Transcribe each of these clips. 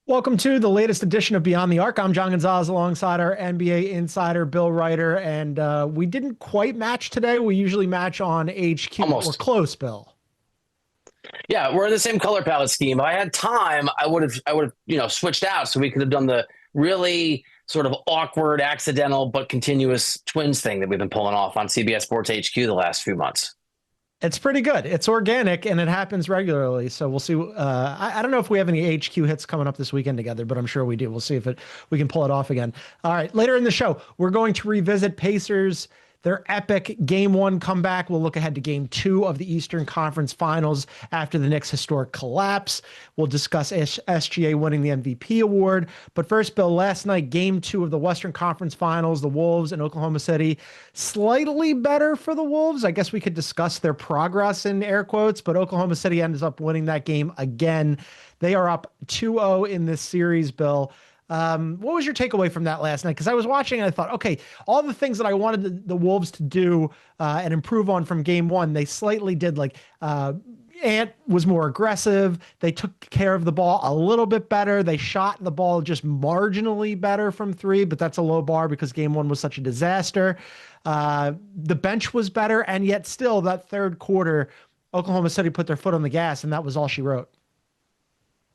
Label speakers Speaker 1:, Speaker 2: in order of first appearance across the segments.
Speaker 1: Welcome to the latest edition of Beyond the Arc. I'm John Gonzalez alongside our NBA insider, Bill Ryder, and we didn't quite match today. We usually match on HQ. We're
Speaker 2: Almost.
Speaker 1: close, Bill.
Speaker 2: Yeah, we're in the same color palette scheme. If I had time, I would have switched out so we could have done the really sort of awkward, accidental but continuous twins thing that we've been pulling off on CBS Sports HQ the last few months.
Speaker 1: It's pretty good. It's organic and it happens regularly. So we'll see. I don't know if we have any HQ hits coming up this weekend together, but I'm sure we do. We'll see if we can pull it off again. All right. Later in the show, we're going to revisit Pacers, their epic game one comeback. We'll look ahead to game two of the Eastern Conference Finals after the Knicks' historic collapse. We'll discuss SGA winning the MVP award. But first, Bill, last night, game two of the Western Conference Finals, the Wolves in Oklahoma City. Slightly better for the Wolves. I guess we could discuss their progress in air quotes, but Oklahoma City ends up winning that game again. They are up 2-0 in this series, Bill. What was your takeaway from that last night? Because I was watching and I thought, okay, all the things that I wanted the Wolves to do and improve on from game one, they slightly did. Like Ant was more aggressive. They took care of the ball a little bit better. They shot the ball just marginally better from three, but that's a low bar because game one was such a disaster. The bench was better, and yet still that third quarter, Oklahoma City put their foot on the gas, and that was all she wrote.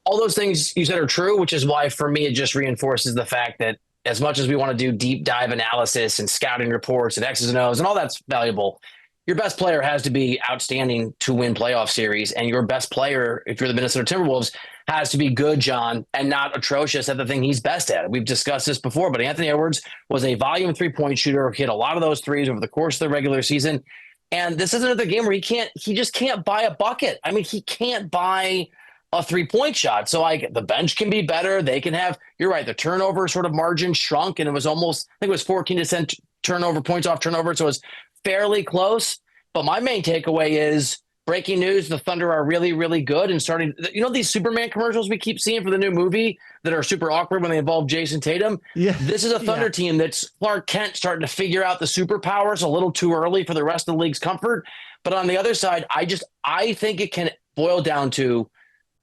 Speaker 2: All those things you said are true, which is why for me it just reinforces the fact that as much as we want to do deep dive analysis and scouting reports and X's and O's and all that's valuable, your best player has to be outstanding to win playoff series. And your best player, if you're the Minnesota Timberwolves, has to be good, John, and not atrocious at the thing he's best at. We've discussed this before, but Anthony Edwards was a volume three-point shooter, hit a lot of those threes over the course of the regular season. And this is another game where he just can't buy a bucket. I mean, he can't buy a three-point shot. So the bench can be better. They can have, you're right, the turnover sort of margin shrunk, and it was almost, I think it was 14% turnover, points off turnover. So it was fairly close. But my main takeaway is breaking news. The Thunder are really, really good and starting, these Superman commercials we keep seeing for the new movie that are super awkward when they involve Jason Tatum.
Speaker 1: Yeah.
Speaker 2: This is a Thunder team that's Clark Kent starting to figure out the superpowers a little too early for the rest of the league's comfort. But on the other side, I think it can boil down to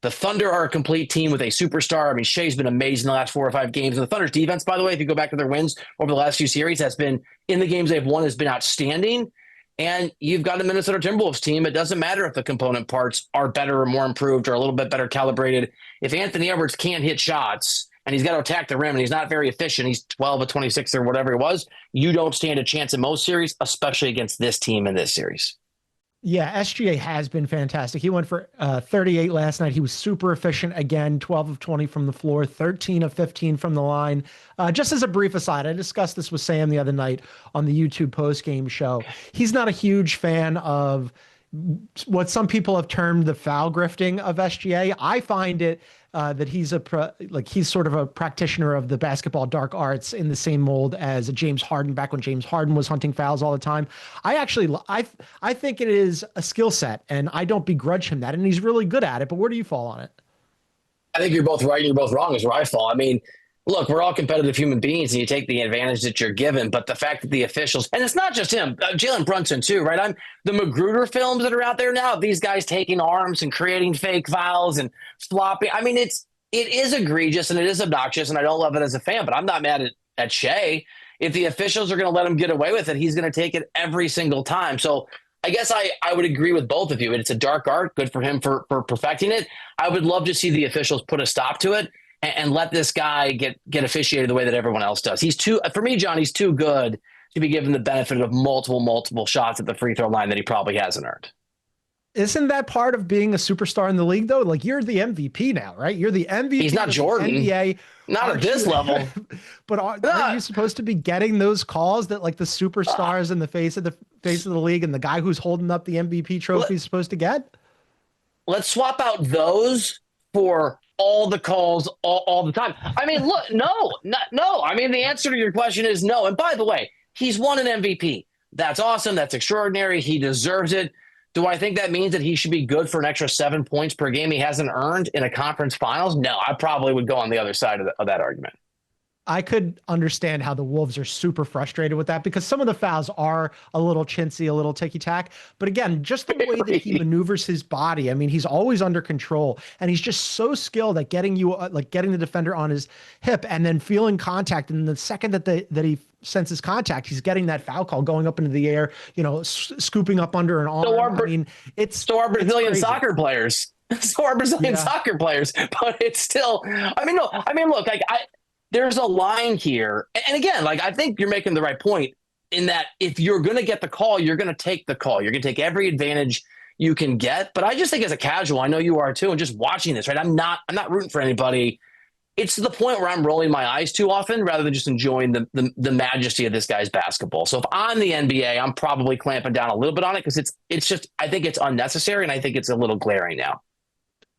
Speaker 2: the Thunder are a complete team with a superstar. I mean, Shea's been amazing the last 4 or 5 games. And the Thunder's defense, by the way, if you go back to their wins over the last few series, has been, in the games they've won, has been outstanding. And you've got a Minnesota Timberwolves team. It doesn't matter if the component parts are better or more improved or a little bit better calibrated. If Anthony Edwards can't hit shots and he's got to attack the rim and he's not very efficient, he's 12 of 26 or whatever it was, you don't stand a chance in most series, especially against this team in this series.
Speaker 1: Yeah, SGA has been fantastic. He went for 38 last night. He was super efficient again, 12 of 20 from the floor, 13 of 15 from the line. Just as a brief aside, I discussed this with Sam the other night on the YouTube post-game show. He's not a huge fan of what some people have termed the foul grifting of SGA. I find it that he's he's sort of a practitioner of the basketball dark arts in the same mold as James Harden back when James Harden was hunting fouls all the time. I think it is a skill set, and I don't begrudge him that, and he's really good at it. But where do you fall on it?
Speaker 2: I think you're both right and you're both wrong is where I fall. I mean, look, we're all competitive human beings and you take the advantage that you're given. But the fact that the officials, and it's not just him, Jalen Brunson too, right? The Magruder films that are out there now, these guys taking arms and creating fake fouls and flopping. I mean, it is egregious and it is obnoxious and I don't love it as a fan, but I'm not mad at Shea. If the officials are going to let him get away with it, he's going to take it every single time. So I guess I would agree with both of you. It's a dark art. Good for him for perfecting it. I would love to see the officials put a stop to it and let this guy get officiated the way that everyone else does. For me, John, he's too good to be given the benefit of multiple shots at the free throw line that he probably hasn't earned.
Speaker 1: Isn't that part of being a superstar in the league, though? Like, you're the MVP now, right? You're the MVP.
Speaker 2: He's not Jordan.
Speaker 1: NBA.
Speaker 2: Not at this level.
Speaker 1: But aren't you supposed to be getting those calls that like the superstars in the face of the league and the guy who's holding up the MVP trophy is supposed to get?
Speaker 2: Let's swap out those for all the calls all the time. I mean, look, no. I mean, the answer to your question is no. And by the way, he's won an MVP. That's awesome. That's extraordinary. He deserves it. Do I think that means that he should be good for an extra 7 points per game he hasn't earned in a conference finals? No, I probably would go on the other side of that argument.
Speaker 1: I could understand how the Wolves are super frustrated with that because some of the fouls are a little chintzy, a little ticky tack. But again, just the way that he maneuvers his body, I mean, he's always under control and he's just so skilled at getting you, like getting the defender on his hip and then feeling contact. And the second that he senses contact, he's getting that foul call going up into the air, scooping up under an arm. I mean,
Speaker 2: so are Brazilian soccer players. So are Brazilian soccer players, but it's still, look, there's a line here. And again, like, I think you're making the right point in that if you're going to get the call, you're going to take the call. You're going to take every advantage you can get. But I just think as a casual, I know you are too, and just watching this, right? I'm not rooting for anybody. It's to the point where I'm rolling my eyes too often rather than just enjoying the majesty of this guy's basketball. So if I'm the NBA, I'm probably clamping down a little bit on it because it's just, I think it's unnecessary and I think it's a little glaring now.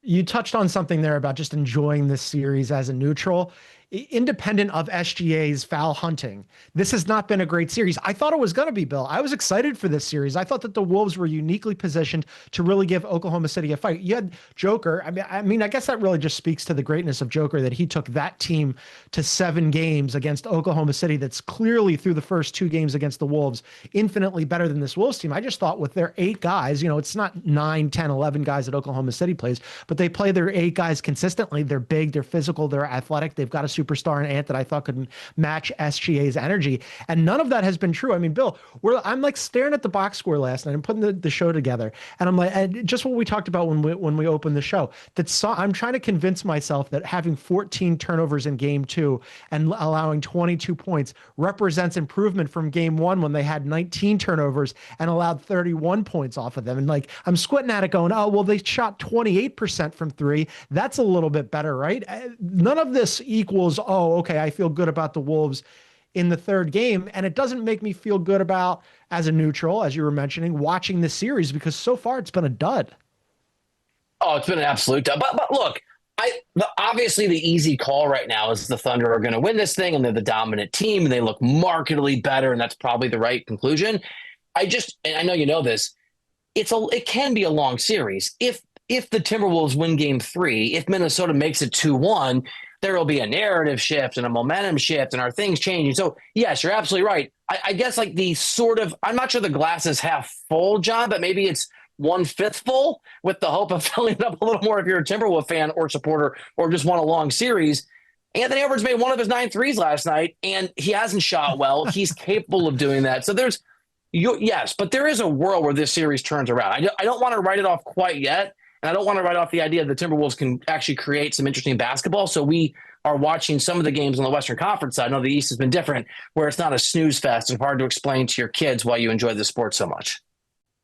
Speaker 1: You touched on something there about just enjoying this series as a neutral. Independent of SGA's foul hunting, this has not been a great series. I thought it was going to be, Bill. I was excited for this series. I thought that the Wolves were uniquely positioned to really give Oklahoma City a fight. You had Joker. I mean, I guess that really just speaks to the greatness of Joker, that he took that team to 7 games against Oklahoma City. That's clearly through the first 2 games against the Wolves, infinitely better than this Wolves team. I just thought with their 8 guys, it's not 9, 10, 11 guys that Oklahoma City plays, but they play their 8 guys consistently. They're big, they're physical, they're athletic. They've got a superstar in Ant that I thought could match SGA's energy. And none of that has been true. I mean, Bill, I'm like staring at the box score last night and putting the show together. And I'm like, and just what we talked about when we opened the show, I'm trying to convince myself that having 14 turnovers in game 2 and allowing 22 points represents improvement from game 1 when they had 19 turnovers and allowed 31 points off of them. And like, I'm squinting at it going, oh, well, they shot 28% from 3. That's a little bit better, right? None of this equals, oh, okay, I feel good about the Wolves in the 3rd game. And it doesn't make me feel good about, as a neutral, as you were mentioning, watching this series, because so far it's been a dud.
Speaker 2: Oh, it's been an absolute dud. But look, obviously the easy call right now is the Thunder are going to win this thing and they're the dominant team and they look markedly better. And that's probably the right conclusion. And I know you know this, it can be a long series. If the Timberwolves win game 3, if Minnesota makes it 2-1, there will be a narrative shift and a momentum shift and our things changing. So yes, you're absolutely right. I guess like I'm not sure the glass is half full, John, but maybe it's 1/5 full with the hope of filling it up a little more if you're a Timberwolves fan or supporter or just want a long series. Anthony Edwards made one of his 9 threes last night and he hasn't shot well. He's capable of doing that. So yes, but there is a world where this series turns around. I don't want to write it off quite yet. And I don't want to write off the idea that the Timberwolves can actually create some interesting basketball. So we are watching some of the games on the Western Conference side. I know the East has been different, where it's not a snooze fest and hard to explain to your kids why you enjoy the sport so much.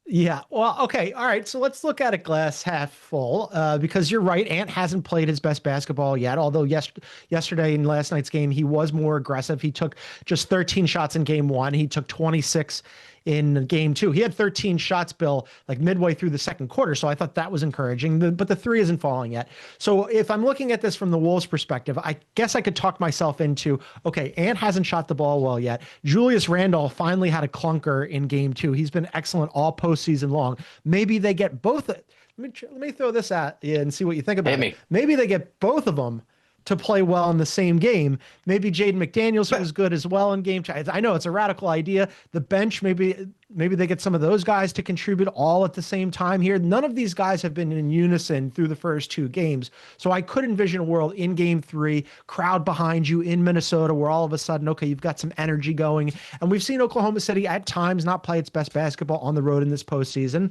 Speaker 1: Yeah. Well, okay. All right. So let's look at it glass half full, because you're right. Ant hasn't played his best basketball yet. Although yesterday in last night's game, he was more aggressive. He took just 13 shots in game 1. He took 26 in game 2. He had 13 shots, Bill, like midway through the second quarter. So I thought that was encouraging, but the 3 isn't falling yet. So if I'm looking at this from the Wolves perspective, I guess I could talk myself into, okay, Ant hasn't shot the ball well yet. Julius Randle finally had a clunker in game 2. He's been excellent all postseason long. Maybe they get both. Let me throw this at you and see what you think about it. Maybe they get both of them to play well in the same game. Maybe Jaden McDaniels was good as well in game 2. I know it's a radical idea. The bench, maybe they get some of those guys to contribute all at the same time here. None of these guys have been in unison through the first 2 games. So I could envision a world in game 3, crowd behind you in Minnesota, where all of a sudden, okay, you've got some energy going. And we've seen Oklahoma City at times not play its best basketball on the road in this postseason.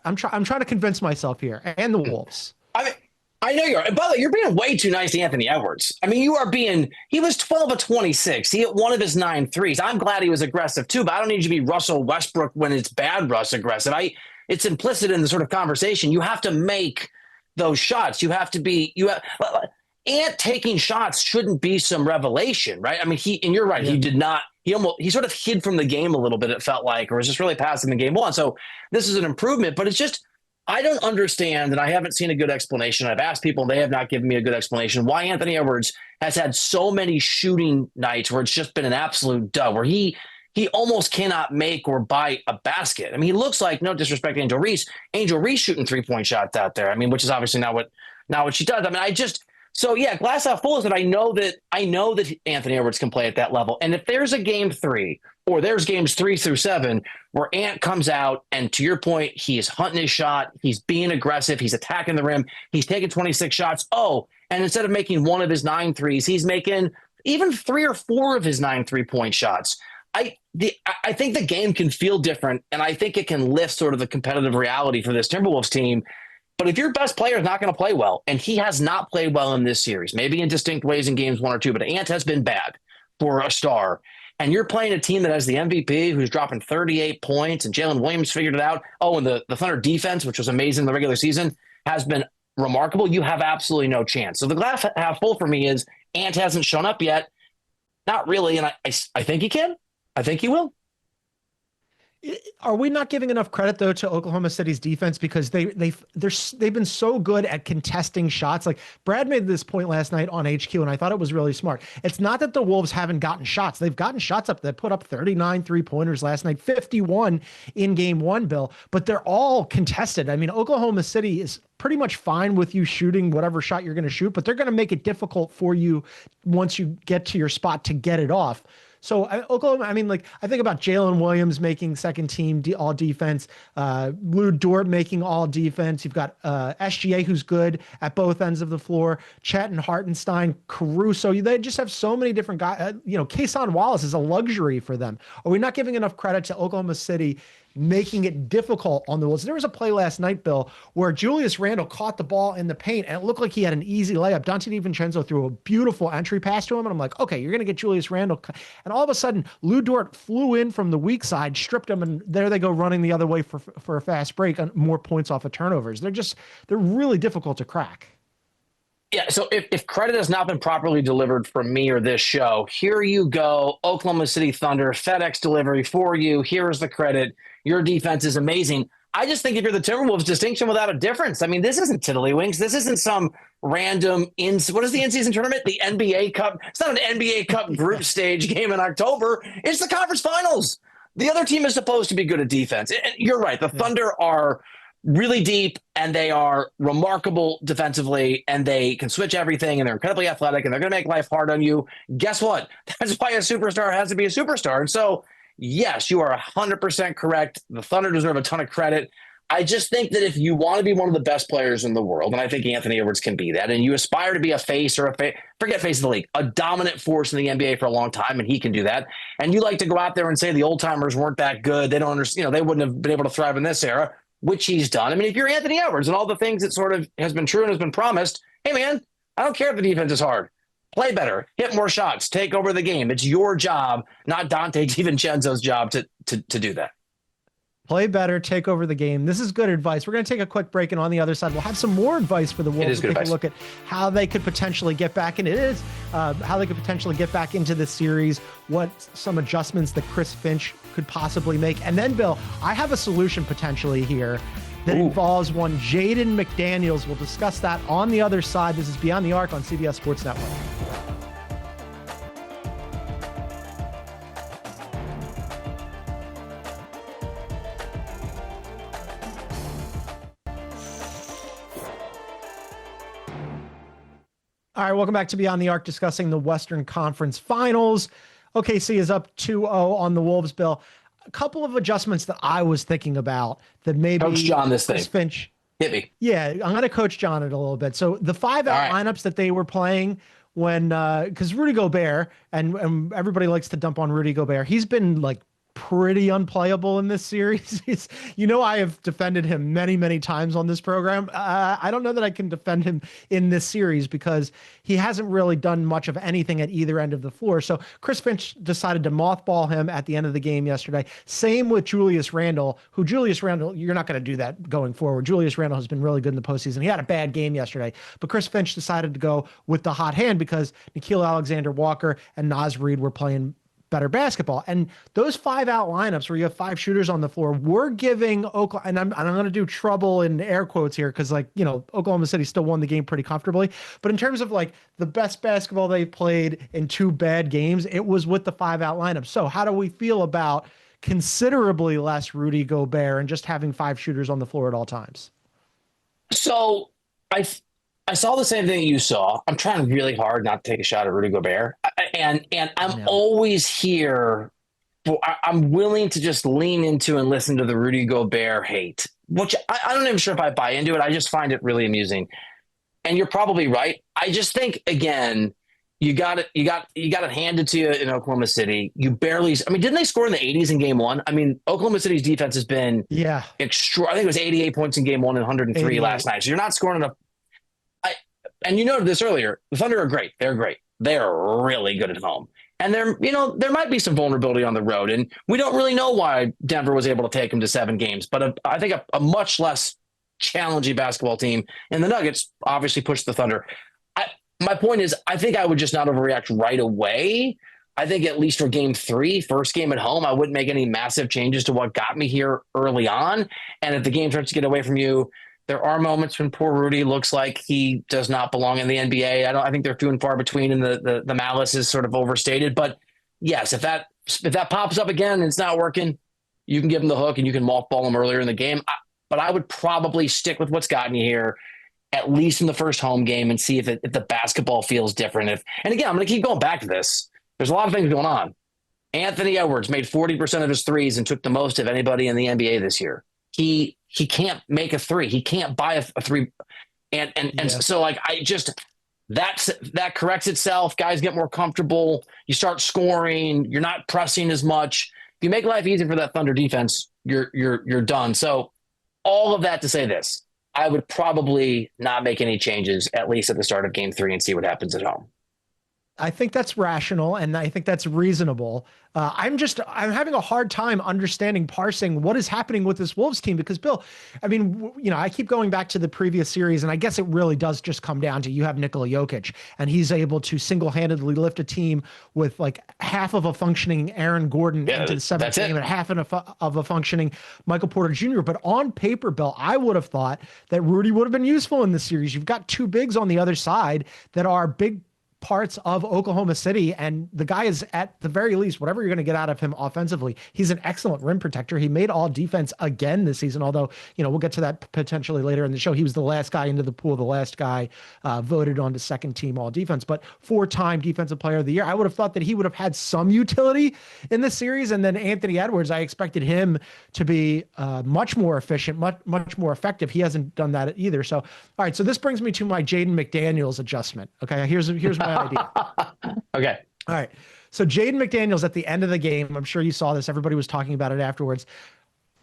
Speaker 1: I'm trying to convince myself here, and the Wolves.
Speaker 2: I know you are. By the way, you're being way too nice to Anthony Edwards. I mean, he was 12 of 26. He hit 1 of his 9 threes. I'm glad he was aggressive too, but I don't need you to be Russell Westbrook when it's bad Russ aggressive. It's implicit in the sort of conversation. You have to make those shots. Ant taking shots shouldn't be some revelation, right? I mean, and you're right. Yeah. He did not, he sort of hid from the game a little bit, it felt like, or was just really passive in game 1. So this is an improvement, but it's just, I don't understand, and I haven't seen a good explanation. I've asked people, they have not given me a good explanation, why Anthony Edwards has had so many shooting nights where it's just been an absolute dud, where he almost cannot make or bite a basket. I mean, he looks like, no disrespect to Angel Reese shooting 3-point shots out there. I mean, which is obviously not what she does. I mean, So yeah, glass half full is that I know that Anthony Edwards can play at that level. And if there's a game 3 or there's games 3 through 7 where Ant comes out and to your point, he's hunting his shot, he's being aggressive, he's attacking the rim, he's taking 26 shots. Oh, and instead of making one of his 9 threes, he's making even 3 or 4 of his 9 3-point shots. I think the game can feel different, and I think it can lift sort of the competitive reality for this Timberwolves team. But if your best player is not going to play well, and he has not played well in this series, maybe in distinct ways in games 1 or 2, but Ant has been bad for a star, and you're playing a team that has the MVP who's dropping 38 points, and Jalen Williams figured it out. Oh, and the Thunder defense, which was amazing in the regular season, has been remarkable. You have absolutely no chance. So the glass half full for me is Ant hasn't shown up yet. Not really, and I think he can. I think he will.
Speaker 1: Are we not giving enough credit though to Oklahoma City's defense because they've been so good at contesting shots? Like Brad made this point last night on HQ, and I thought it was really smart. It's not that the Wolves haven't gotten shots; they've gotten shots up. They put up 39 3-pointers last night, 51 in game 1, Bill. But they're all contested. I mean, Oklahoma City is pretty much fine with you shooting whatever shot you're going to shoot, but they're going to make it difficult for you once you get to your spot to get it off. So Oklahoma, I mean, like I think about Jalen Williams making second team all defense, Lou Dort making all defense. You've got SGA who's good at both ends of the floor, Chet and Hartenstein, Caruso. They just have so many different guys. Kason Wallace is a luxury for them. Are we not giving enough credit to Oklahoma City making it difficult on the Wolves? There was a play last night, Bill, where Julius Randle caught the ball in the paint and it looked like he had an easy layup. Dante DiVincenzo threw a beautiful entry pass to him, and I'm like, okay, you're going to get Julius Randle. And all of a sudden, Lou Dort flew in from the weak side, stripped him, and there they go running the other way for a fast break and more points off of turnovers. They're really difficult to crack.
Speaker 2: Yeah, so if credit has not been properly delivered from me or this show, here you go, Oklahoma City Thunder, FedEx delivery for you. Here is the credit. Your defense is amazing. I just think if you're the Timberwolves, distinction without a difference. I mean, this isn't tiddlywinks. This isn't some random what is the in-season tournament? The NBA Cup. It's not an NBA Cup group stage game in October. It's the conference finals. The other team is supposed to be good at defense. And you're right. The Thunder are really deep, and they are remarkable defensively, and they can switch everything, and they're incredibly athletic, and they're going to make life hard on you. Guess what? That's why a superstar has to be a superstar. And so, yes, you are 100% correct. The Thunder deserve a ton of credit. I just think that if you want to be one of the best players in the world, and I think Anthony Edwards can be that, and you aspire to be a face or forget face of the league, a dominant force in the NBA for a long time, and he can do that, and you like to go out there and say the old timers weren't that good, they don't understand, they wouldn't have been able to thrive in this era, which he's done. I mean, if you're Anthony Edwards and all the things that sort of has been true and has been promised, hey, man, I don't care if the defense is hard. Play better, hit more shots, take over the game. It's your job, not Dante DiVincenzo's job to do that.
Speaker 1: Play better, take over the game. This is good advice. We're going to take a quick break, and on the other side, we'll have some more advice for the Wolves. Take a look at how they could potentially get back in. How they could potentially get back into the series, what some adjustments that Chris Finch could possibly make. And then, Bill, I have a solution potentially here that involves one Jaden McDaniels. We'll discuss that on the other side. This is Beyond the Arc on CBS Sports Network. All right, welcome back to Beyond the Arc, discussing the Western Conference Finals. OKC is up 2-0 on the Wolves, Bill. A couple of adjustments that I was thinking about that maybe
Speaker 2: Coach John this thing.
Speaker 1: Finch.
Speaker 2: Hit me.
Speaker 1: Yeah, I'm going to coach John it a little bit. So the 5-out lineups that they were playing when, because Rudy Gobert, and everybody likes to dump on Rudy Gobert, he's been like pretty unplayable in this series. I have defended him many, many times on this program. I don't know that I can defend him in this series because he hasn't really done much of anything at either end of the floor. So Chris Finch decided to mothball him at the end of the game yesterday. Same with Julius Randle, you're not going to do that going forward. Julius Randle has been really good in the postseason. He had a bad game yesterday, but Chris Finch decided to go with the hot hand because Nickeil Alexander-Walker and Naz Reid were playing better basketball. And those 5-out lineups where you have 5 shooters on the floor were giving Oklahoma, and I'm going to do trouble in air quotes here because Oklahoma City still won the game pretty comfortably. But in terms of like the best basketball they played in 2 bad games, it was with the 5-out lineup. So how do we feel about considerably less Rudy Gobert and just having 5 shooters on the floor at all times?
Speaker 2: So I saw the same thing you saw. I'm trying really hard not to take a shot at Rudy Gobert, and I'm always here. I'm willing to just lean into and listen to the Rudy Gobert hate, which I don't even sure if I buy into it. I just find it really amusing. And you're probably right. I just think again, you got it handed to you in Oklahoma City. You barely. I mean, didn't they score in the 80s in Game 1? I mean, Oklahoma City's defense has been extra. I think it was 88 points in Game 1 and 103 last night. So you're not scoring enough. And you noted this earlier. The Thunder are great. They're great. They're really good at home. And there might be some vulnerability on the road. And we don't really know why Denver was able to take them to 7 games. But I think a much less challenging basketball team. And the Nuggets obviously pushed the Thunder. My point is, I think I would just not overreact right away. I think at least for Game 3, first game at home, I wouldn't make any massive changes to what got me here early on. And if the game starts to get away from you, there are moments when poor Rudy looks like he does not belong in the NBA. I think they're few and far between, and the malice is sort of overstated. But yes, if that pops up again and it's not working, you can give him the hook and you can mothball him earlier in the game. But I would probably stick with what's gotten you here, at least in the first home game, and see if the basketball feels different. And again, I'm going to keep going back to this. There's a lot of things going on. Anthony Edwards made 40% of his threes and took the most of anybody in the NBA this year. He can't make a three. He can't buy a three. And so like, that corrects itself. Guys get more comfortable. You start scoring. You're not pressing as much. If you make life easy for that Thunder defense, you're done. So all of that to say this, I would probably not make any changes, at least at the start of Game 3, and see what happens at home.
Speaker 1: I think that's rational, and I think that's reasonable. I'm having a hard time parsing what is happening with this Wolves team, because Bill, I mean, I keep going back to the previous series, and I guess it really does just come down to you have Nikola Jokic, and he's able to single-handedly lift a team with like half of a functioning Aaron Gordon into the 7th game and half of a functioning Michael Porter Jr. But on paper, Bill, I would have thought that Rudy would have been useful in this series. You've got 2 bigs on the other side that are big parts of Oklahoma City, and the guy is, at the very least, whatever you're going to get out of him offensively, he's an excellent rim protector. He made all defense again this season, although we'll get to that potentially later in the show. He was the last guy into the pool, the last guy voted on to second team all defense, but 4-time defensive player of the year. I would have thought that he would have had some utility in this series. And then Anthony Edwards, I expected him to be much more efficient, much more effective. He hasn't done that either. So, all right. So this brings me to my Jaden McDaniels adjustment. Okay. Here's my idea.
Speaker 2: Okay.
Speaker 1: All right. So Jaden McDaniels at the end of the game, I'm sure you saw this, everybody was talking about it afterwards,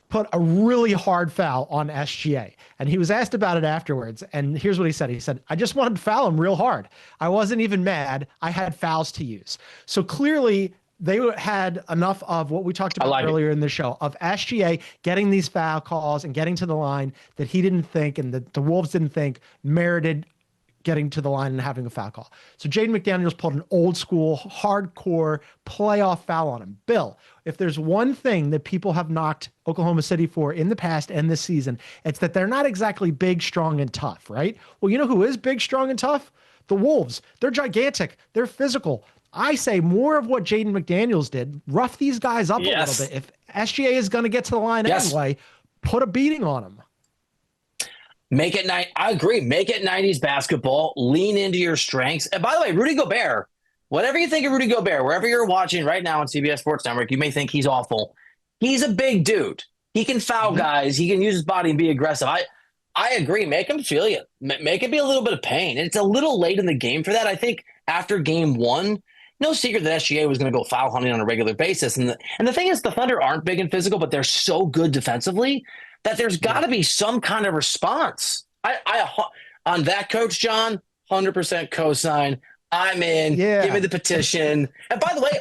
Speaker 1: put a really hard foul on SGA. And he was asked about it afterwards. And here's what he said. He said, "I just wanted to foul him real hard. I wasn't even mad. I had fouls to use." So clearly they had enough of what we talked about earlier in the show, of SGA getting these foul calls and getting to the line, that he didn't think, and that the Wolves didn't think merited getting to the line and having a foul call. So Jaden McDaniels pulled an old school, hardcore playoff foul on him. Bill, if there's one thing that people have knocked Oklahoma City for in the past and this season, it's that they're not exactly big, strong, and tough, right? Well, you know who is big, strong, and tough? The Wolves. They're gigantic. They're physical. I say more of what Jaden McDaniels did. Rough these guys up a little bit. If SGA is going to get to the line anyway, put a beating on them.
Speaker 2: Make it I agree. Make it 90s basketball. Lean into your strengths. And by the way, Rudy Gobert, whatever you think of Rudy Gobert, wherever you're watching right now on CBS Sports Network, you may think he's awful. He's a big dude. He can foul guys. He can use his body and be aggressive. I agree. Make him feel you. Make it be a little bit of pain. And it's a little late in the game for that. I think after Game 1, no secret that SGA was going to go foul hunting on a regular basis. And the thing is, the Thunder aren't big and physical, but they're so good defensively that there's got to be some kind of response. I on that, Coach John, 100% cosign. I'm in. Yeah. Give me the petition. And by the way,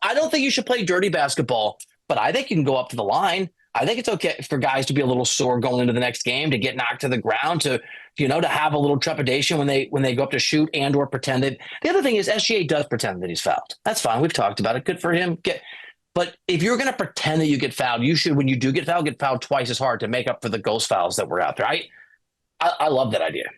Speaker 2: I don't think you should play dirty basketball, but I think you can go up to the line. I think it's okay for guys to be a little sore going into the next game, to get knocked to the ground, to have a little trepidation when they go up to shoot and or pretend that. The other thing is SGA does pretend that he's fouled. That's fine. We've talked about it. Good for him. But if you're going to pretend that you get fouled, you should, when you do get fouled twice as hard to make up for the ghost fouls that were out there. I love that idea.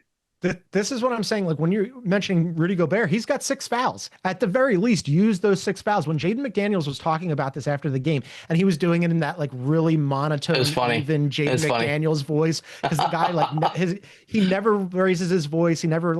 Speaker 1: This is what I'm saying. Like when you're mentioning Rudy Gobert, he's got 6 fouls. At the very least, use those 6 fouls. When Jaden McDaniels was talking about this after the game, and he was doing it in that like really monotone, even Jaden McDaniels voice, because the guy he never raises his voice. He never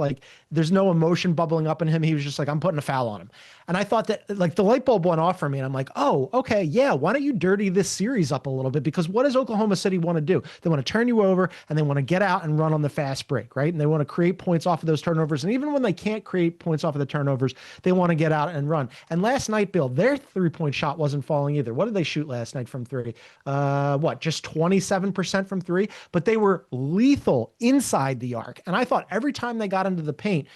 Speaker 1: there's no emotion bubbling up in him. He was just like, I'm putting a foul on him. And I thought that like the light bulb went off for me, and I'm like, oh, okay, yeah. Why don't you dirty this series up a little bit? Because what does Oklahoma City want to do? They want to turn you over, and they want to get out and run on the fast break, right? And they want to create points off of those turnovers. And even when they can't create points off of the turnovers, they want to get out and run. And last night, Bill, their 3-point shot wasn't falling either. What did they shoot last night from three? Just 27% from three? But they were lethal inside the arc. And I thought every time they got into the paint,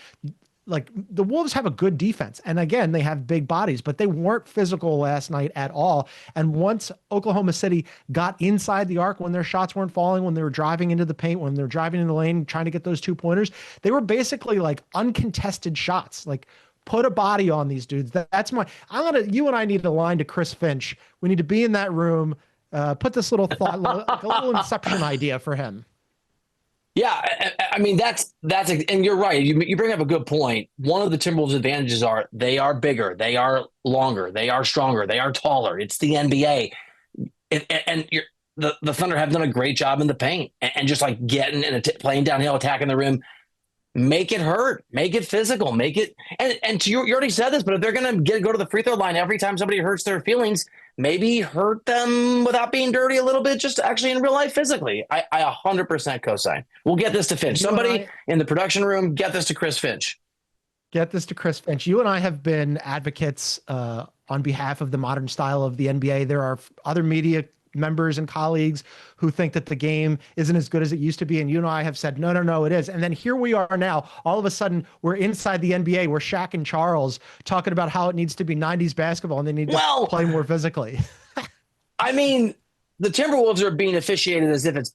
Speaker 1: like the Wolves have a good defense. And again, they have big bodies, but they weren't physical last night at all. And once Oklahoma City got inside the arc, when their shots weren't falling, when they were driving into the paint, when they were driving in the lane, trying to get those 2-pointers, they were basically like uncontested shots. Like, put a body on these dudes. You and I need a line to Chris Finch. We need to be in that room. Put this little thought, like a little inception idea for him.
Speaker 2: Yeah, I mean that's and you're right. You bring up a good point. One of the Timberwolves' advantages are they are bigger, they are longer, they are stronger, they are taller. It's the NBA, and the Thunder have done a great job in the paint and just like getting and playing downhill, attacking the rim. Make it hurt, make it physical, make it and you already said this, but if they're gonna go to the free throw line every time somebody hurts their feelings, maybe hurt them without being dirty a little bit, just actually in real life physically. I 100% co-sign. We'll get this to Finch. Somebody in the production room, get this to Chris Finch.
Speaker 1: Get this to Chris Finch. You and I have been advocates on behalf of the modern style of the NBA. There are other media members and colleagues who think that the game isn't as good as it used to be. And you and I have said, no, it is. And then here we are now, all of a sudden we're inside the NBA. We're Shaq and Charles talking about how it needs to be 90s basketball and they need to play more physically.
Speaker 2: I mean, the Timberwolves are being officiated as if it's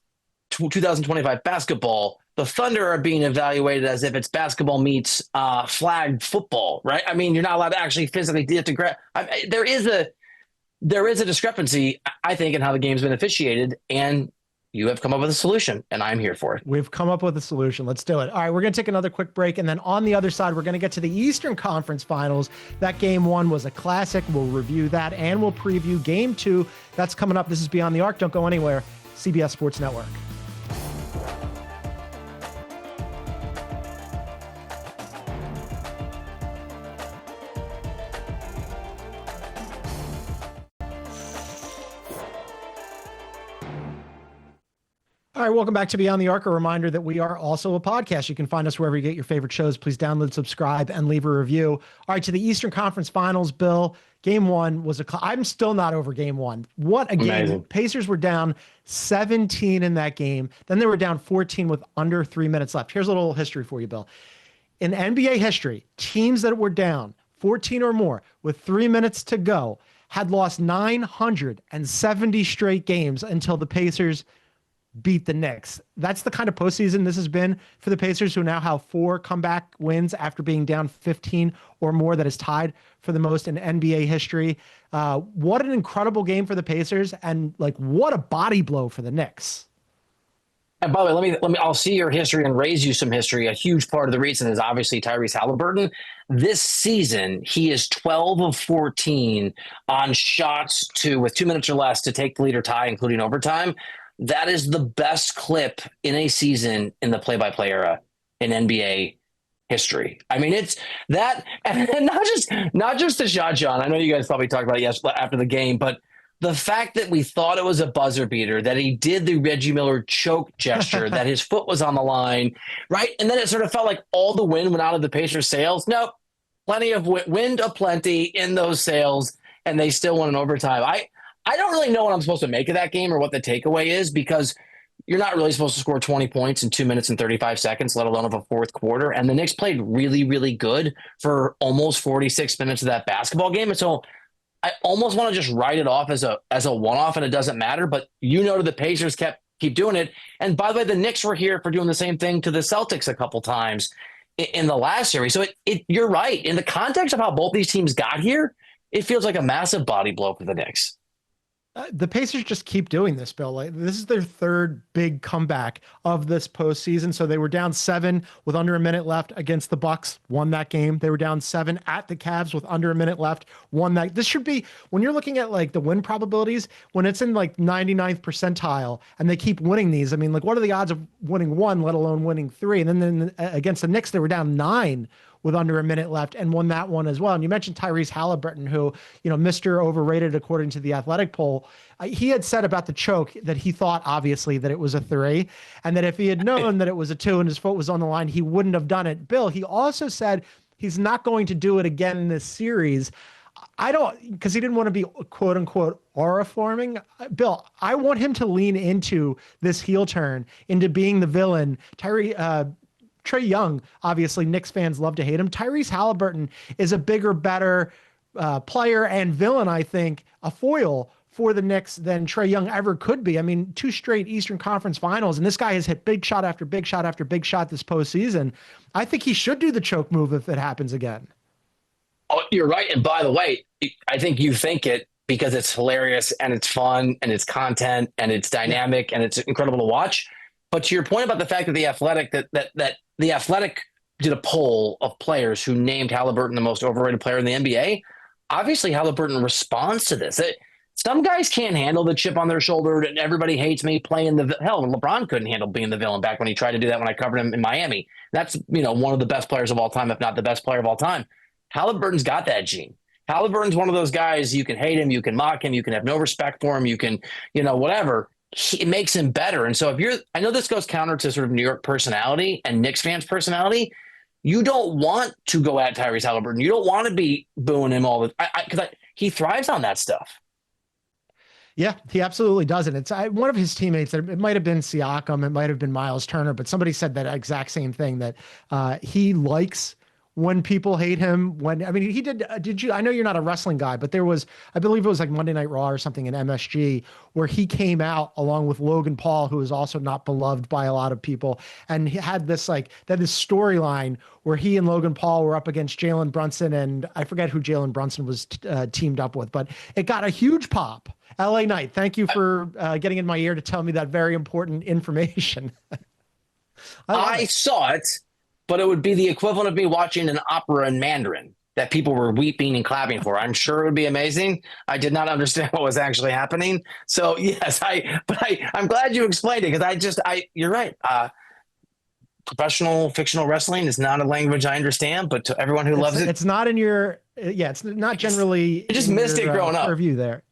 Speaker 2: 2025 basketball. The Thunder are being evaluated as if it's basketball meets flag football, right? I mean, you're not allowed to actually physically get to grab. There is a discrepancy, I think, in how the game's been officiated, and you have come up with a solution, and I'm here for it.
Speaker 1: We've come up with a solution. Let's do it. All right, we're going to take another quick break, and then on the other side, we're going to get to the Eastern Conference Finals. That game 1 was a classic. We'll review that, and we'll preview game 2. That's coming up. This is Beyond the Arc. Don't go anywhere. CBS Sports Network. All right, welcome back to Beyond the Arc. A reminder that we are also a podcast. You can find us wherever you get your favorite shows. Please download, subscribe, and leave a review. All right, to the Eastern Conference Finals, Bill. Game 1 was I'm still not over game 1. What a game. Amazing. Pacers were down 17 in that game. Then they were down 14 with under 3 minutes left. Here's a little history for you, Bill. In NBA history, teams that were down 14 or more with 3 minutes to go had lost 970 straight games until the Pacers beat the Knicks. That's the kind of postseason this has been for the Pacers, who now have 4 comeback wins after being down 15 or more. That is tied for the most in NBA history. What an incredible game for the Pacers, and like what a body blow for the Knicks.
Speaker 2: And by the way, let me. I'll see your history and raise you some history. A huge part of the reason is obviously Tyrese Haliburton. This season, he is 12 of 14 on shots with 2 minutes or less to take the lead or tie, including overtime. That is the best clip in a season in the play-by-play era in NBA history. I mean, it's that, and not just the shot, John. I know you guys probably talked about it after the game, but the fact that we thought it was a buzzer beater, that he did the Reggie Miller choke gesture, that his foot was on the line, right? And then it sort of felt like all the wind went out of the Pacers' sails. Nope, plenty of wind aplenty in those sails, and they still won in overtime. I don't really know what I'm supposed to make of that game or what the takeaway is, because you're not really supposed to score 20 points in 2 minutes and 35 seconds, let alone of a fourth quarter. And the Knicks played really, really good for almost 46 minutes of that basketball game. And so I almost want to just write it off as a one-off, and it doesn't matter. But the Pacers keep doing it. And by the way, the Knicks were here for doing the same thing to the Celtics a couple times in the last series. So you're right. In the context of how both these teams got here, it feels like a massive body blow for the Knicks.
Speaker 1: The Pacers just keep doing this, Bill. Like, this is their third big comeback of this postseason. So they were down 7 with under a minute left against the Bucks, won that game. They were down 7 at the Cavs with under a minute left, won that. This should be, when you're looking at like the win probabilities, when it's in like 99th percentile and they keep winning these. I mean, like, what are the odds of winning 1, let alone winning 3? And then against the Knicks, they were down 9 with under a minute left and won that one as well. And you mentioned Tyrese Haliburton, who, Mr. Overrated according to the Athletic poll. He had said about the choke that he thought, obviously, that it was a 3, and that if he had known that it was a 2 and his foot was on the line, he wouldn't have done it. Bill, he also said he's not going to do it again in this series. Because he didn't want to be quote unquote aura forming. Bill, I want him to lean into this heel turn, into being the villain. Trae Young, obviously, Knicks fans love to hate him. Tyrese Haliburton is a bigger, better player and villain, I think, a foil for the Knicks than Trae Young ever could be. I mean, 2 straight Eastern Conference Finals, and this guy has hit big shot after big shot after big shot this postseason. I think he should do the choke move if it happens again.
Speaker 2: Oh, you're right. And by the way, I think you think it because it's hilarious and it's fun and it's content and it's dynamic and it's incredible to watch. But to your point about the fact that the Athletic did a poll of players who named Haliburton the most overrated player in the NBA. Obviously, Haliburton responds to this. Some guys can't handle the chip on their shoulder and everybody hates me playing hell. LeBron couldn't handle being the villain back when he tried to do that when I covered him in Miami. That's, one of the best players of all time, if not the best player of all time. Haliburton's got that gene. Haliburton's one of those guys, you can hate him, you can mock him, you can have no respect for him, you can, whatever. It makes him better. And so I know this goes counter to sort of New York personality and Knicks fans personality. You don't want to go at Tyrese Haliburton. You don't want to be booing him all the time because he thrives on that stuff.
Speaker 1: Yeah, he absolutely does. And it's one of his teammates, it might have been Siakam, it might have been Miles Turner, but somebody said that exact same thing, that he likes when people hate him. He did you, I know you're not a wrestling guy, but there was, I believe it was like Monday Night Raw or something in MSG where he came out along with Logan Paul, who is also not beloved by a lot of people. And he had this storyline where he and Logan Paul were up against Jalen Brunson. And I forget who Jalen Brunson was teamed up with, but it got a huge pop. LA Knight, thank you for getting in my ear to tell me that very important information.
Speaker 2: I saw it. But it would be the equivalent of me watching an opera in Mandarin that people were weeping and clapping for. I'm sure it would be amazing. I did not understand what was actually happening. So yes, I'm glad you explained it because you're right. Professional fictional wrestling is not a language I understand, but to everyone who loves it,
Speaker 1: it's not in your, it's not generally.
Speaker 2: I just missed it growing up.
Speaker 1: Review there.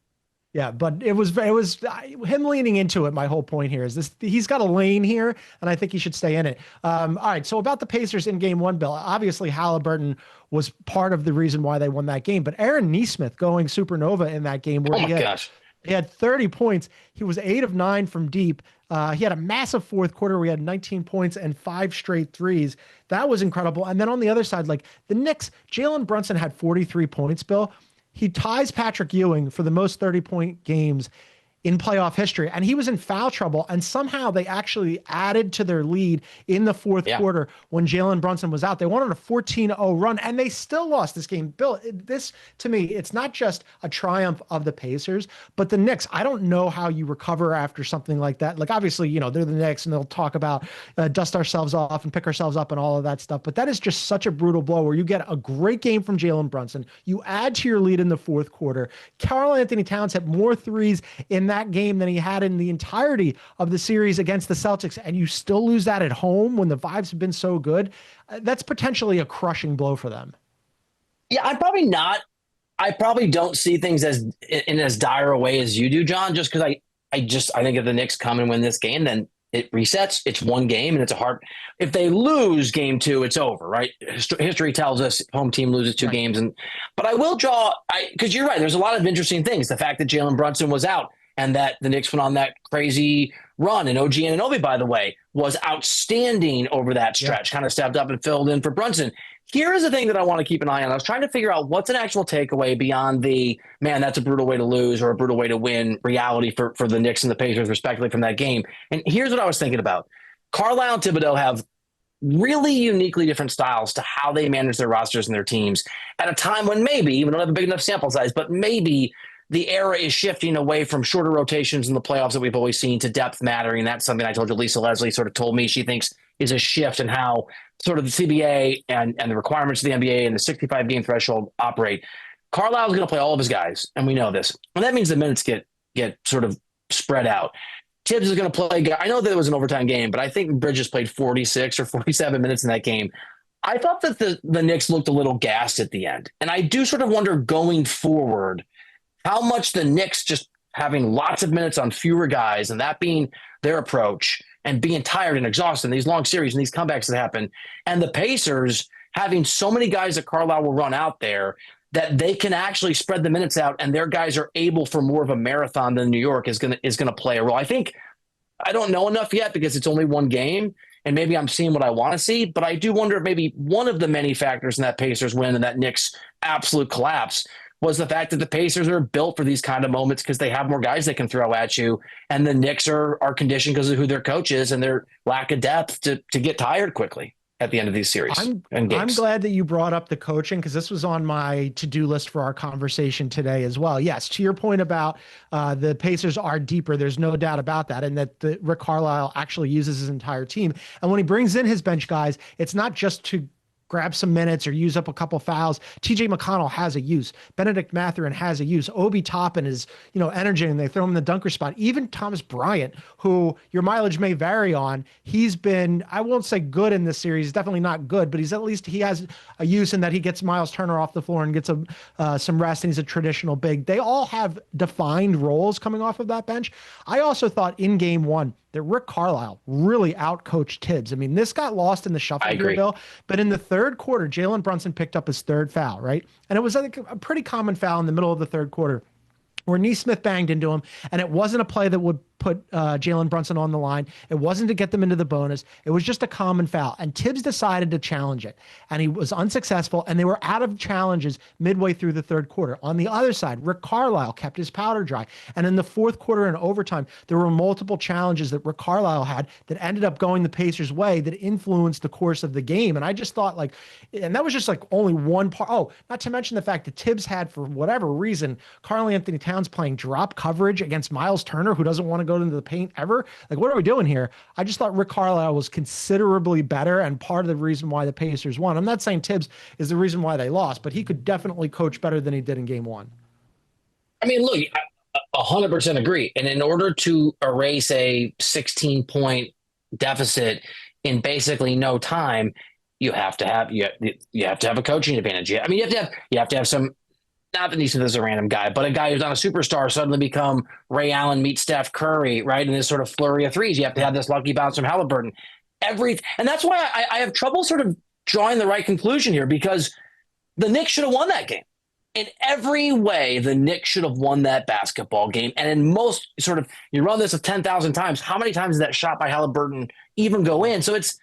Speaker 1: Yeah, but it was him leaning into it. My whole point here is this: he's got a lane here, and I think he should stay in it. All right, so about the Pacers in Game 1, Bill. Obviously, Haliburton was part of the reason why they won that game, but Aaron Nesmith going supernova in that game where he had 30 points. He was 8 of 9 from deep. He had a massive fourth quarter. We had 19 points and 5 straight threes. That was incredible. And then on the other side, like the Knicks, Jalen Brunson had 43 points, Bill. He ties Patrick Ewing for the most 30-point games in playoff history, and he was in foul trouble, and somehow they actually added to their lead in the fourth quarter when Jalen Brunson was out. They wanted a 14-0 run, and they still lost this game. Bill, this, to me, it's not just a triumph of the Pacers, but the Knicks. I don't know how you recover after something like that. Like, obviously, they're the Knicks, and they'll talk about dust ourselves off and pick ourselves up and all of that stuff, but that is just such a brutal blow where you get a great game from Jalen Brunson. You add to your lead in the fourth quarter. Karl-Anthony Towns hit more threes in that game than he had in the entirety of the series against the Celtics, and you still lose that at home when the vibes have been so good. That's potentially a crushing blow for them.
Speaker 2: Yeah, I probably don't see things in as dire a way as you do, John, just because I think if the Knicks come and win this game, then it resets. It's one game, and if they lose game 2, it's over, right? History tells us home team loses 2 games. But I will because you're right. There's a lot of interesting things. The fact that Jalen Brunson was out, and that the Knicks went on that crazy run. And OG Anunoby, by the way, was outstanding over that stretch, kind of stepped up and filled in for Brunson. Here is the thing that I want to keep an eye on. I was trying to figure out what's an actual takeaway beyond the, man, that's a brutal way to lose or a brutal way to win reality for the Knicks and the Pacers, respectively, from that game. And here's what I was thinking about. Carlisle and Thibodeau have really uniquely different styles to how they manage their rosters and their teams at a time when maybe, we don't have a big enough sample size, but maybe the era is shifting away from shorter rotations in the playoffs that we've always seen to depth mattering. That's something I told you Lisa Leslie sort of told me she thinks is a shift in how sort of the CBA and the requirements of the NBA and the 65 game threshold operate. Carlisle is going to play all of his guys, and we know this. And that means the minutes get sort of spread out. Thibs is going to play. I know that it was an overtime game, but I think Bridges played 46 or 47 minutes in that game. I thought that the Knicks looked a little gassed at the end. And I do sort of wonder going forward how much the Knicks just having lots of minutes on fewer guys and that being their approach and being tired and exhausted in these long series and these comebacks that happen. And the Pacers having so many guys that Carlisle will run out there that they can actually spread the minutes out and their guys are able for more of a marathon than New York is going to play a role. I don't know enough yet because it's only one game and maybe I'm seeing what I want to see, but I do wonder if maybe one of the many factors in that Pacers win and that Knicks absolute collapse was the fact that the Pacers are built for these kind of moments because they have more guys they can throw at you, and the Knicks are conditioned because of who their coach is and their lack of depth to get tired quickly at the end of these series and games.
Speaker 1: I'm glad that you brought up the coaching because this was on my to-do list for our conversation today as well. Yes, to your point about the Pacers are deeper, there's no doubt about that, and that Rick Carlisle actually uses his entire team. And when he brings in his bench guys, it's not just to grab some minutes or use up a couple fouls. TJ McConnell has a use. Benedict Mathurin has a use. Obi Toppin is, energy, and they throw him in the dunker spot. Even Thomas Bryant, who your mileage may vary on, he's been, I won't say good in this series, definitely not good, but he has a use in that he gets Miles Turner off the floor and gets some rest, and he's a traditional big. They all have defined roles coming off of that bench. I also thought in game one that Rick Carlisle really outcoached Thibs. I mean, this got lost in the shuffle here, Bill, but in the third quarter, Jalen Brunson picked up his third foul, right? And it was, I think, a pretty common foul in the middle of the third quarter where Nesmith banged into him, and it wasn't a play that would put Jalen Brunson on the line. It wasn't to get them into the bonus. It was just a common foul, and Thibs decided to challenge it, and he was unsuccessful, and they were out of challenges midway through the third quarter. On the other side, Rick Carlisle kept his powder dry, and in the fourth quarter and overtime, there were multiple challenges that Rick Carlisle had that ended up going the Pacers' way that influenced the course of the game, and I just thought, and that was just only one part. Oh, not to mention the fact that Thibs had, for whatever reason, Karl-Anthony Towns playing drop coverage against Miles Turner, who doesn't want to go into the paint ever. What are we doing here? I just thought Rick Carlisle was considerably better and part of the reason why the Pacers won. I'm not saying Thibs is the reason why they lost, but he could definitely coach better than he did in game one.
Speaker 2: I mean, look, I 100% agree. And in order to erase a 16-point deficit in basically no time, you have to have a coaching advantage. I mean, you have to have some. Not that Nesmith is a random guy, but a guy who's not a superstar suddenly become Ray Allen meets Steph Curry, right? In this sort of flurry of threes. You have to have this lucky bounce from Haliburton. And that's why I have trouble sort of drawing the right conclusion here, because the Knicks should have won that game. In every way, the Knicks should have won that basketball game. And in most sort of, you run this of 10,000 times, how many times did that shot by Haliburton even go in? So it's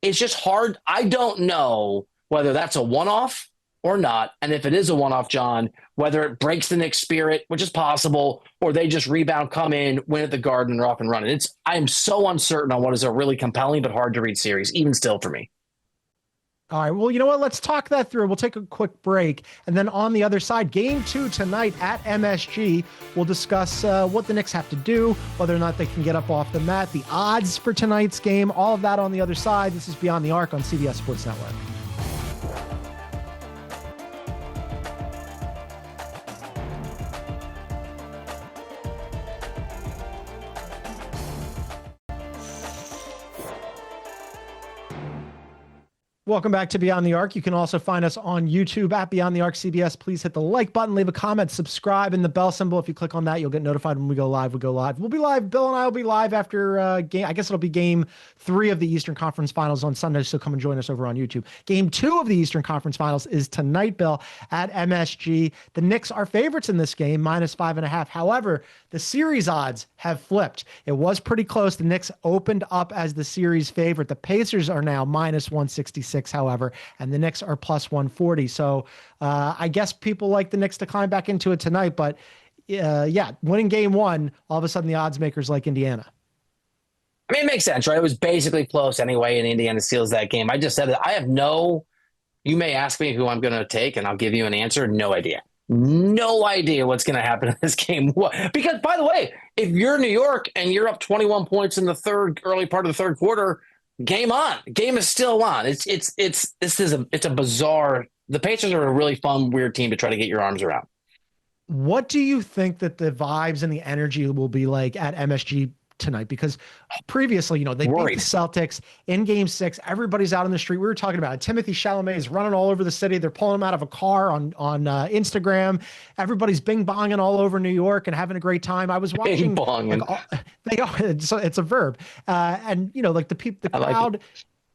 Speaker 2: just hard. I don't know whether that's a one-off or not, and if it is a one-off, John, whether it breaks the Knicks' spirit, which is possible, or they just rebound, come in, win at the Garden, and are off and running. I am so uncertain on what is a really compelling but hard-to-read series, even still for me.
Speaker 1: All right, well, you know what? Let's talk that through. We'll take a quick break, and then on the other side, Game 2 tonight at MSG, we'll discuss what the Knicks have to do, whether or not they can get up off the mat, the odds for tonight's game, all of that on the other side. This is Beyond the Arc on CBS Sports Network. Welcome back to Beyond the Arc. You can also find us on YouTube at Beyond the Arc CBS. Please hit the like button, leave a comment, subscribe, and the bell symbol. If you click on that, you'll get notified when we go live. We go live. We'll be live. Bill and I will be live after game. I guess it'll be game 3 of the Eastern Conference Finals on Sunday, so come and join us over on YouTube. Game 2 of the Eastern Conference Finals is tonight, Bill, at MSG. The Knicks are favorites in this game, -5.5. However, the series odds have flipped. It was pretty close. The Knicks opened up as the series favorite. The Pacers are now -166. However, and the Knicks are +140. So I guess people like the Knicks to climb back into it tonight. But winning game 1, all of a sudden the odds makers like Indiana.
Speaker 2: I mean, it makes sense, right? It was basically close anyway, and Indiana steals that game. I just said that you may ask me who I'm going to take, and I'll give you an answer. No idea. No idea what's going to happen in this game. Because, by the way, if you're New York and you're up 21 points in the early part of the third quarter, game on. Game is still on. It's a bizarre. The Pacers are a really fun, weird team to try to get your arms around.
Speaker 1: What do you think that the vibes and the energy will be like at MSG tonight? Because previously, they beat the Celtics in Game 6. Everybody's out on the street. We were talking about it. Timothy Chalamet is running all over the city. They're pulling him out of a car on Instagram. Everybody's bing-bonging all over New York and having a great time. I was watching.
Speaker 2: Bing-bonging.
Speaker 1: They are. It's a verb. And, the crowd.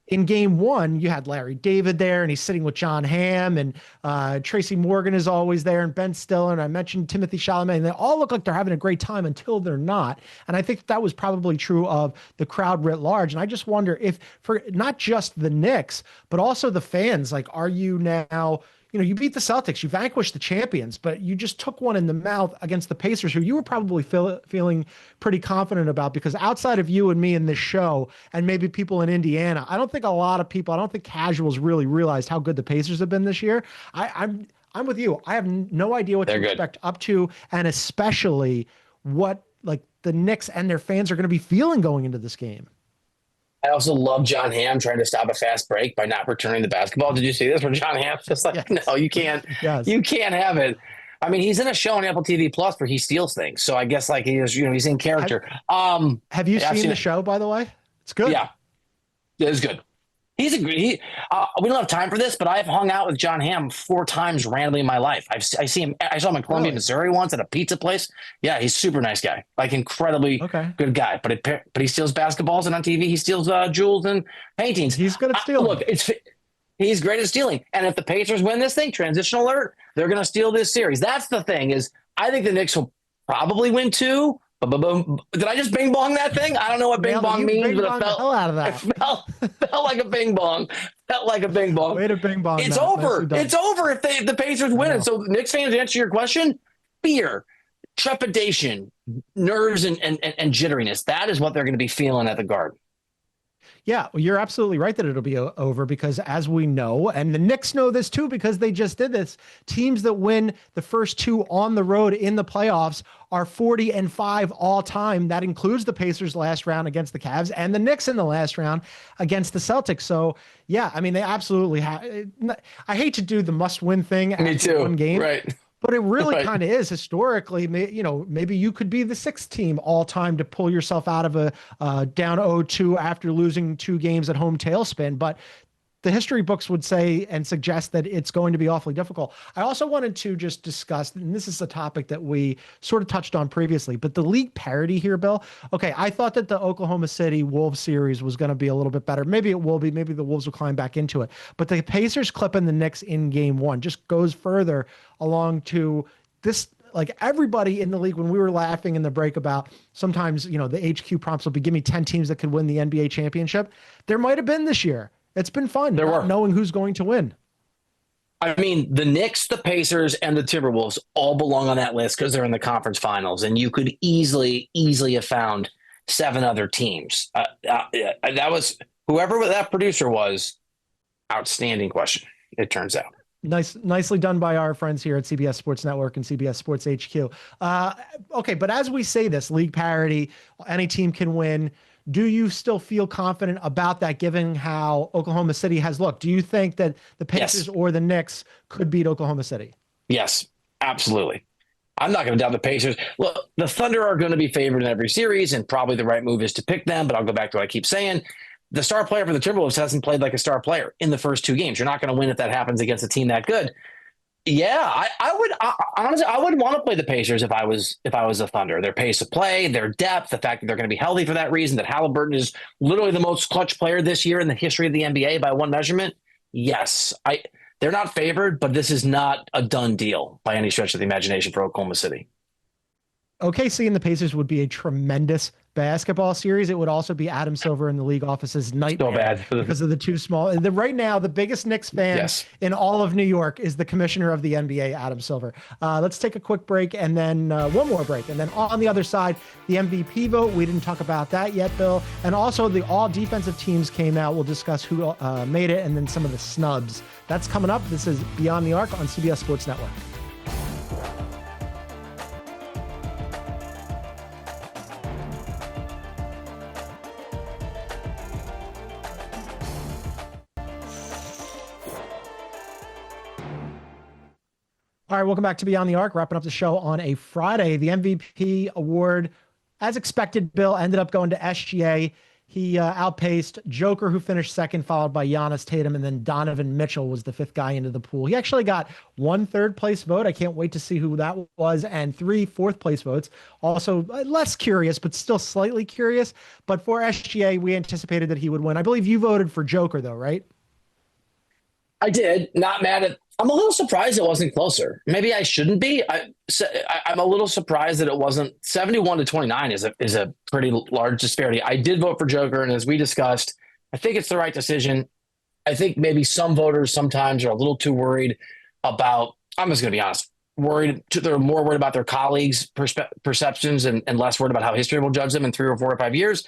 Speaker 1: In Game 1, you had Larry David there, and he's sitting with John Hamm, and Tracy Morgan is always there, and Ben Stiller, and I mentioned Timothy Chalamet, and they all look like they're having a great time until they're not. And I think that was probably true of the crowd writ large. And I just wonder if, for not just the Knicks, but also the fans, like, are you now... you beat the Celtics, you vanquished the champions, but you just took one in the mouth against the Pacers, who you were probably feeling pretty confident about, because outside of you and me in this show, and maybe people in Indiana, I don't think casuals really realized how good the Pacers have been this year. I'm with you. I have no idea what to expect up to, and especially what the Knicks and their fans are going to be feeling going into this game.
Speaker 2: I also love John Hamm trying to stop a fast break by not returning the basketball. Did you see this? Where John Hamm's just like, yes. No, you can't. Yes. You can't have it. I mean, he's in a show on Apple TV Plus where he steals things. So I guess he's in character.
Speaker 1: Have you seen the show, by the way? It's good.
Speaker 2: Yeah, it is good. We don't have time for this, but I've hung out with John Hamm 4 times randomly in my life. I saw him in Columbia, Missouri once at a pizza place. Yeah, he's a super nice guy, incredibly good guy. But he steals basketballs, and on TV he steals jewels and paintings.
Speaker 1: He's good at stealing.
Speaker 2: He's great at stealing. And if the Pacers win this thing, transition alert, they're going to steal this series. That's the thing. I think the Knicks will probably win 2. Did I just bing bong that thing? I don't know what bing bong means, but it felt like a bing bong.
Speaker 1: Way to bing bong.
Speaker 2: It's over. It's over if the Pacers win it. So Knicks fans, to answer your question, fear, trepidation, nerves, and jitteriness. That is what they're going to be feeling at the Garden.
Speaker 1: Yeah, well, you're absolutely right that it'll be over, because as we know, and the Knicks know this too, because they just did this, teams that win the first 2 on the road in the playoffs are 40-5 all time. That includes the Pacers last round against the Cavs and the Knicks in the last round against the Celtics. So yeah, I mean, they absolutely have. I hate to do the must-win thing after one game.
Speaker 2: Right.
Speaker 1: But it really kind of is historically, maybe you could be the 6th team all time to pull yourself out of a down 0-2 after losing 2 games at home tailspin. But the history books would say and suggest that it's going to be awfully difficult. I also wanted to just discuss, and this is a topic that we sort of touched on previously, but the league parity here, Bill. Okay, I thought that the Oklahoma City Wolves series was going to be a little bit better. Maybe it will be. Maybe the Wolves will climb back into it. But the Pacers clipping the Knicks in Game 1 just goes further along to this. Like everybody in the league, when we were laughing in the break about sometimes, the HQ prompts will be, give me 10 teams that could win the NBA championship. There might have been this year. It's been fun knowing who's going to win.
Speaker 2: I mean, the Knicks, the Pacers, and the Timberwolves all belong on that list because they're in the conference finals, and you could easily have found 7 other teams. That was whoever that producer was. Outstanding question, it turns out.
Speaker 1: Nicely done by our friends here at CBS Sports Network and CBS Sports HQ. Okay, but as we say this, league parity, any team can win. Do you still feel confident about that, given how Oklahoma City has looked? Do you think that the Pacers or the Knicks could beat Oklahoma City?
Speaker 2: Yes, absolutely. I'm not going to doubt the Pacers. Look, the Thunder are going to be favored in every series, and probably the right move is to pick them, but I'll go back to what I keep saying. The star player for the Timberwolves hasn't played like a star player in the first 2 games. You're not going to win if that happens against a team that good. Yeah, honestly, I would want to play the Pacers if I was the Thunder. Their pace of play, their depth, the fact that they're going to be healthy for that reason, that Haliburton is literally the most clutch player this year in the history of the NBA by one measurement. Yes, they're not favored, but this is not a done deal by any stretch of the imagination for Oklahoma City.
Speaker 1: OKC and the Pacers would be a tremendous basketball series. It would also be Adam Silver in the league office's nightmare because of the too small. Right now, the biggest Knicks fan in all of New York is the commissioner of the NBA, Adam Silver. Let's take a quick break and then one more break. And then on the other side, the MVP vote. We didn't talk about that yet, Bill. And also the all defensive teams came out. We'll discuss who made it and then some of the snubs. That's coming up. This is Beyond the Arc on CBS Sports Network. All right, welcome back to Beyond the Arc. Wrapping up the show on a Friday. The MVP award, as expected, Bill, ended up going to SGA. He outpaced Joker, who finished second, followed by Giannis, Tatum, and then Donovan Mitchell was the fifth guy into the pool. He actually got 1 third-place vote. I can't wait to see who that was, and 3 fourth-place votes. Also, less curious, but still slightly curious. But for SGA, we anticipated that he would win. I believe you voted for Joker, though, right?
Speaker 2: I did. Not mad at. I'm a little surprised it wasn't closer. Maybe I shouldn't be. I'm a little surprised that it wasn't 71-29 is a pretty large disparity. I did vote for Joker, and as we discussed, I think it's the right decision. I think maybe some voters sometimes are a little too worried about. I'm just going to be honest. They're more worried about their colleagues' perceptions and less worried about how history will judge them in 3 or 4 or 5 years.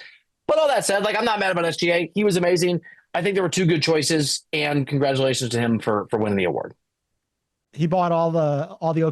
Speaker 2: But all that said, like, I'm not mad about SGA. He was amazing. I think there were 2 good choices, and congratulations to him for winning the award.
Speaker 1: He bought all the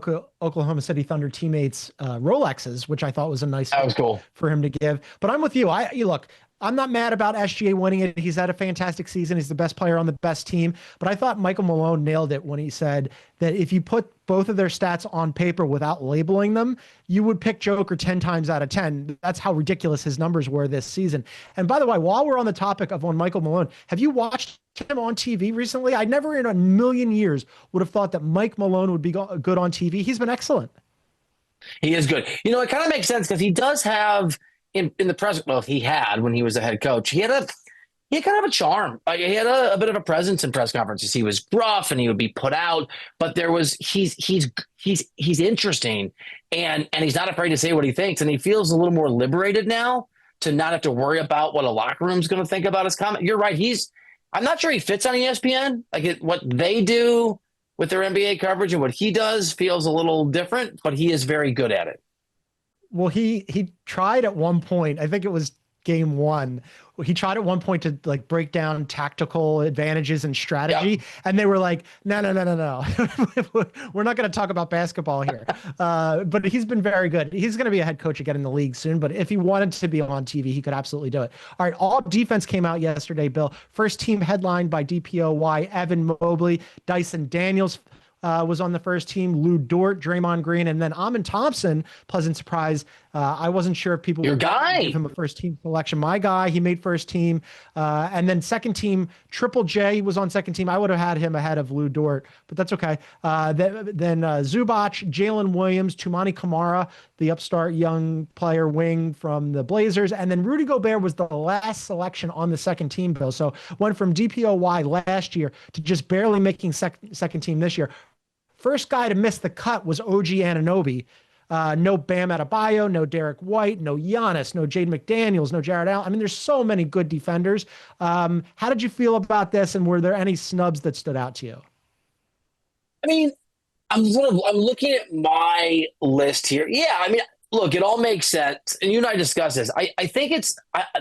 Speaker 1: Oklahoma City Thunder teammates Rolexes, which I thought was a nice
Speaker 2: that was cool
Speaker 1: for him to give. But I'm with you. Look, I'm not mad about SGA winning it. He's had a fantastic season. He's the best player on the best team. But I thought Michael Malone nailed it when he said that if you put both of their stats on paper without labeling them, you would pick Joker 10 times out of 10. That's how ridiculous his numbers were this season. And by the way, while we're on the topic of Michael Malone, have you watched him on TV recently? I never in a million years would have thought that Mike Malone would be good on TV. He's been excellent.
Speaker 2: He is good. You know, it kind of makes sense because he does have in the press. Well, he had when he was the head coach. He had kind of a charm. He had a bit of a presence in press conferences. He was gruff and he would be put out, but he's interesting and he's not afraid to say what he thinks. And he feels a little more liberated now to not have to worry about what a locker room's going to think about his comment. You're right. I'm not sure he fits on ESPN. What they do with their NBA coverage and what he does feels a little different, but he is very good at it.
Speaker 1: Well, he tried at one point, I think it was game 1. He tried at one point to like break down tactical advantages and strategy. Yep. And they were like, no. We're not going to talk about basketball here. But he's been very good. He's going to be a head coach again in the league soon. But if he wanted to be on TV, he could absolutely do it. All right. All defense came out yesterday, Bill. First team headlined by DPOY, Evan Mobley, Dyson Daniels, was on the first team, Lou Dort, Draymond Green, and then Amin Thompson. Pleasant surprise. I wasn't sure if people would give him a first team selection. My guy, he made first team. And then second team, Triple J was on second team. I would have had him ahead of Lou Dort, but that's okay. Then Zubac, Jalen Williams, Tumani Kamara, the upstart young player wing from the Blazers. And then Rudy Gobert was the last selection on the second team, Bill. So went from DPOY last year to just barely making second team this year. First guy to miss the cut was OG Anunoby. No Bam Adebayo, no Derek White, no Giannis, no Jaden McDaniels, no Jared Allen. I mean, there's so many good defenders. How did you feel about this, and were there any snubs that stood out to you?
Speaker 2: I mean, I'm looking at my list here. Yeah, I mean, look, it all makes sense. And you and I discussed this. I think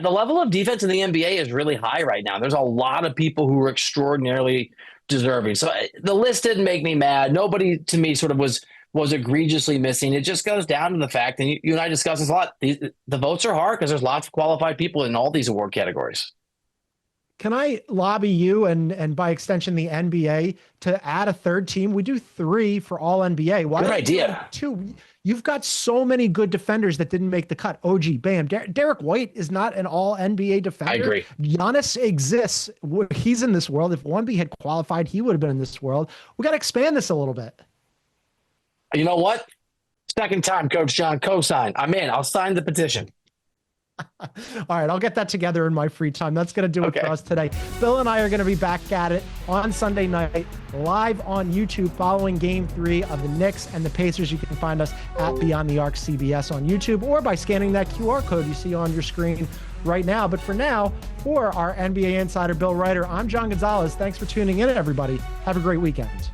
Speaker 2: the level of defense in the NBA is really high right now. There's a lot of people who are extraordinarily deserving. So the list didn't make me mad. Nobody to me sort of was egregiously missing. It just goes down to the fact, and you and I discuss this a lot, the votes are hard because there's lots of qualified people in all these award categories.
Speaker 1: Can I lobby you and by extension the NBA to add a third team? We do 3 for all NBA. Why
Speaker 2: good idea.
Speaker 1: 2? You've got so many good defenders that didn't make the cut. OG, Bam. Derek White is not an all NBA defender.
Speaker 2: I agree.
Speaker 1: Giannis exists. He's in this world. If Wemby had qualified, he would have been in this world. We got to expand this a little bit.
Speaker 2: You know what? Second time, Coach John, co-sign. I'm in. I'll sign the petition.
Speaker 1: All right, I'll get that together in my free time. That's going to do it for us today. Bill and I are going to be back at it on Sunday night, live on YouTube following Game 3 of the Knicks and the Pacers. You can find us at Beyond the Arc CBS on YouTube or by scanning that QR code you see on your screen right now. But for now, for our NBA insider, Bill Ryder, I'm John Gonzalez. Thanks for tuning in, everybody. Have a great weekend.